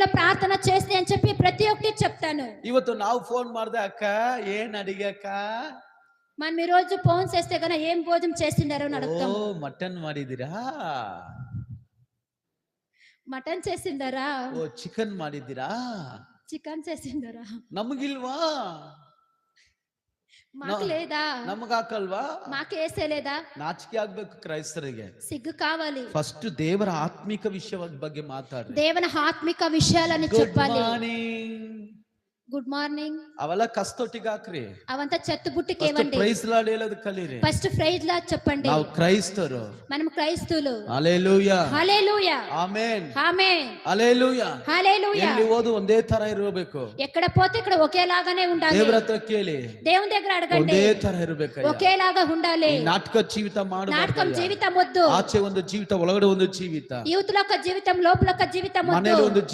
సమయంలో ప్రార్థన చేస్తే అని చెప్పి ప్రతి ఒక్కటి చెప్తాను. ಇವತ್ತು ನಾವು ಫೋನ್ ಮಾಡ್ದೆ, ಅಕ್ಕ ಏನ್ ಅಡಿಗೆ ಅಕ್ಕ? మనం ఈ రోజు ఫోన్ చేస్తే కన్నా ఏం భోజనం చేసిండారో అని ಓ అడుగుతాము. ಮಟನ್ ಮಾಡಿದ್ದೀರಾ? మటన్ చేసిండారా, ಓ ಚಿಕನ್ ಮಾಡಿದ್ದೀರಾ? చికెన్ చేసిండారా, ನಮಗಿಲ್ವಾ? మాకు లేదా, ನಮಗ್ ಹಾಕಲ್ವಾ? మాకు వేసేలేదా? ನಾಚಿಕೆ ಆಗ್ಬೇಕು ಕ್ರೈಸ್ತರಿಗೆ. సిగ్గు కావాలి. ಫಸ್ಟ್ ದೇವರ ಆತ್ಮಿಕ ವಿಷಯದ ಬಗ್ಗೆ ಮಾತಾಡ್ರಿ. దేవుని ఆత్మిక విషయాలని ಗುಡ್ చెప్పాలి. ಮಾರ್ನಿಂಗ್, గుడ్ మార్నింగ్ ಅವೆಲ್ಲ ಕಸ್ತೊಟ್ಟಿಗೆ ಹಾಕ್ರಿ. అవంతా చెత్త బుట్టికి ಫಸ್ಟ್ ఇవ్వండి. ಪ್ರೈಸ್ ಲಾರ್ಡ್ ಹೇಳೋದು ಕಲೀರಿ. ఫస్ట్ ప్రైజ్ లా చెప్పండి. ನಾವು ಕ್ರೈಸ್ತರು. మనం క్రైస్తవులు. ಹಲ್ಲೆಲೂಯಾ, హల్లెలూయా, ಆಮೆನ್, ఆమేన్, ಹಲ್ಲೆಲೂಯಾ. హల్లెలూయా. ಎಲ್ಲಿ ಓದು ಒಂದೇ ತರ ಇರಬೇಕು. ఎక్కడ పోతే ఇక్కడ ఒకేలాగానే ఉండాలి. ದೇವರ ಹತ್ರ ಕೇಳಿ, దేవుని దగ్గర అడగండి. ಒಂದೇ ತರ ಇರಬೇಕು. ఒకేలాగా ఉండాలి. ನಾಟಕ ಜೀವಿತ నాటకం ಮಾಡಬಾರದು. జీవితం వద్దు. ಆಚೆ ಒಂದು ಜೀವಿತ, ಒಳಗಡೆ ಒಂದು ಜೀವಿತ, యూతుల యొక్క జీవితం, లోపల యొక్క జీవితం ಮನೇಲಿ వద్దు. ಒಂದು